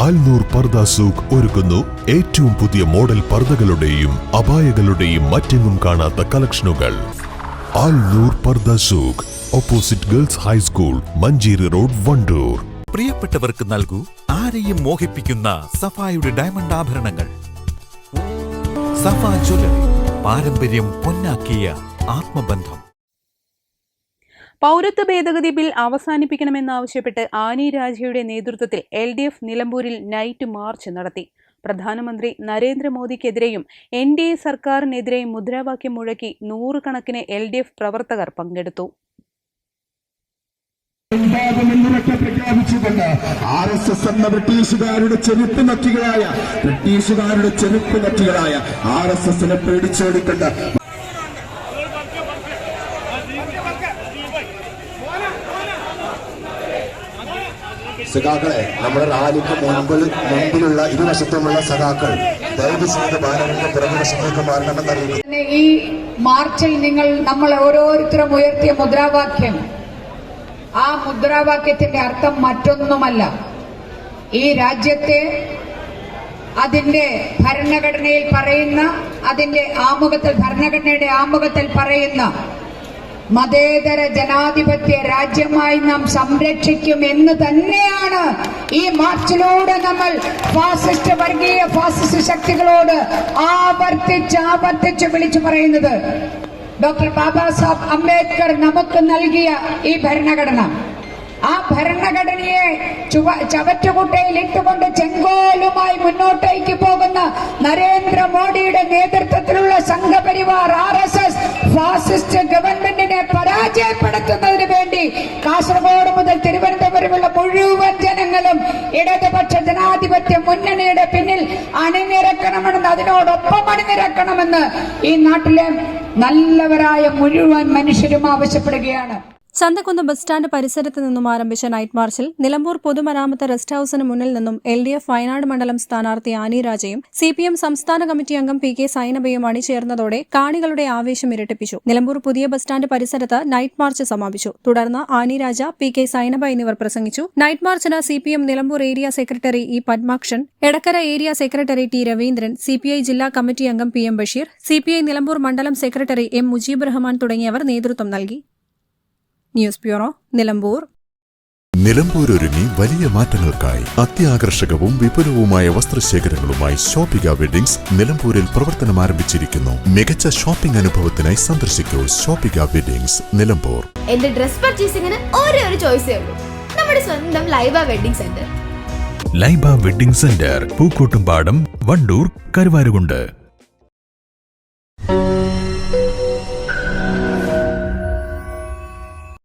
ആൽനൂർ പർദ സൂഖ് ഒരുക്കുന്നു ഏറ്റവും പുതിയ മോഡൽ പർദകളുടെയും അബായകളുടെയും മറ്റെങ്ങും കാണാത്ത കളക്ഷനുകൾ. Alnoor Pardha Souq, opposite girls high school, Manjeri road, Wandoor. പ്രിയപ്പെട്ടവർക്ക് നൽകൂ ആരെയും മോഹിപ്പിക്കുന്ന സഫായുടെ ഡയമണ്ട് ആഭരണങ്ങൾ. സഫ ജ്വല്ലറി, പാരമ്പര്യം പൊന്നാക്കിയ ആത്മബന്ധം. പൗരത്വ ഭേദഗതി ബിൽ അവസാനിപ്പിക്കണമെന്നാവശ്യപ്പെട്ട് ആനി രാജയുടെ നേതൃത്വത്തിൽ LDF നിലമ്പൂരിൽ നൈറ്റ് മാർച്ച് നടത്തി. പ്രധാനമന്ത്രി നരേന്ദ്രമോദിക്കെതിരെയും NDA സർക്കാരിനെതിരെയും മുദ്രാവാക്യം മുഴക്കി നൂറുകണക്കിന് LDF പ്രവർത്തകർ പങ്കെടുത്തു. പ്രഖ്യാപിച്ചുകൊണ്ട് RSS എന്ന ബ്രിട്ടീഷുകാരുടെ ചെരുപ്പ് നറ്റികളായ RSSനെ പേടിച്ചോടിക്കൊണ്ട് സഖാക്കളെ, നമ്മുടെ റാലിക്ക് മുൻപിലുള്ള ഇരുവശത്തുമുള്ള സഖാക്കൾ ദയവ് ചെയ്ത് ബാനറിന്റെ പുറകുവശത്തേക്ക് മാറണമെന്നറിയിക്കുന്നു. ഈ മാർച്ചിൽ നമ്മൾ ഓരോരുത്തരും ഉയർത്തിയ മുദ്രാവാക്യം, ആ മുദ്രാവാക്യത്തിന്റെ അർത്ഥം മറ്റൊന്നുമല്ല. ഈ രാജ്യത്തെ അതിന്റെ ഭരണഘടനയിൽ പറയുന്ന, ഭരണഘടനയുടെ ആമുഖത്തിൽ പറയുന്ന മതേതര ജനാധിപത്യ രാജ്യമായി നാം സംരക്ഷിക്കും എന്ന് തന്നെയാണ് ഈ മാർച്ചിലൂടെ നമ്മൾ വർഗീയ ഫാസിസ്റ്റ് ശക്തികളോട് ആവർത്തിച്ച് വിളിച്ചു പറയുന്നത്. ഡോക്ടർ ബാബാ സാഹബ് അംബേദ്കർ നമുക്ക് നൽകിയ ഈ ഭരണഘടന, ആ ഭരണഘടനയെ ചവറ്റുകുട്ടയിൽ ഇട്ടുകൊണ്ട് ചെങ്കോലുമായി മുന്നോട്ടേക്ക് പോകുന്ന നരേന്ദ്രമോദിയുടെ നേതൃത്വത്തിലുള്ള സംഘപരിവാർ RSS ഫാസിസ്റ്റ് ഗവൺമെന്റിനെ പരാജയപ്പെടുത്തുന്നതിന് വേണ്ടി കാസർഗോഡ് മുതൽ തിരുവനന്തപുരമുള്ള മുഴുവൻ ജനങ്ങളും ഇടതുപക്ഷ ജനാധിപത്യ മുന്നണിയുടെ പിന്നിൽ അണിനിരക്കണമെന്ന്, അതിനോടൊപ്പം അണിനിരക്കണമെന്ന് ഈ നാട്ടിലെ നല്ലവരായ മുഴുവൻ മനുഷ്യരും ആവശ്യപ്പെടുകയാണ്. ചന്തക്കുന്ന് ബസ് സ്റ്റാൻഡ് പരിസരത്ത് നിന്നും ആരംഭിച്ച നൈറ്റ് മാർച്ചിൽ നിലമ്പൂർ പൊതുമരാമത്ത് റെസ്റ്റ് ഹൌസിന് മുന്നിൽ നിന്നും LDF വയനാട് മണ്ഡലം സ്ഥാനാർത്ഥി ആനി രാജയും CPM സംസ്ഥാന കമ്മിറ്റി അംഗം PK സൈനബയും അണിചേർന്നതോടെ കാണികളുടെ ആവേശം ഇരട്ടിപ്പിച്ചു. നിലമ്പൂർ പുതിയ ബസ് സ്റ്റാൻഡ് പരിസരത്ത് നൈറ്റ് മാർച്ച് സമാപിച്ചു. തുടർന്ന് ആനി രാജ, PK സൈനബ എന്നിവർ പ്രസംഗിച്ചു. നൈറ്റ് മാർച്ചിന് CPM Nilambur area secretary E Padmakshan, Edakkara area secretary T Raveendran, CPI ജില്ലാ കമ്മിറ്റി അംഗം PM ബഷീർ, CPI നിലമ്പൂർ മണ്ഡലം സെക്രട്ടറി M മുജീബ് റഹ്മാൻ തുടങ്ങിയവർ നേതൃത്വം നൽകി. News bureau, Nilambur. നിലമ്പൂർ ഒരുങ്ങി വലിയ മാറ്റങ്ങൾക്കായി അത്യാകർഷകവും വിപുലവുമായ വസ്ത്രശേഖരങ്ങളുമായി ഷോപ്പിക വെഡിങ്സ് നിലമ്പൂരിൽ പ്രവർത്തനം ആരംഭിച്ചിരിക്കുന്നു. മികച്ച ഷോപ്പിംഗ് അനുഭവത്തിനായി സന്ദർശിക്കൂ ഷോപ്പിക വെഡിങ്സ്, നിലമ്പൂർ. എന്റെ ഡ്രസ് പർച്ചേസിംഗിന് ഒരേ ഒരു ചോയ്സേ ഉള്ളൂ, നമ്മുടെ സ്വന്തം Laiba wedding centre. Laiba wedding centre, Pookkottumpadam, Wandoor, Karuvarakundu.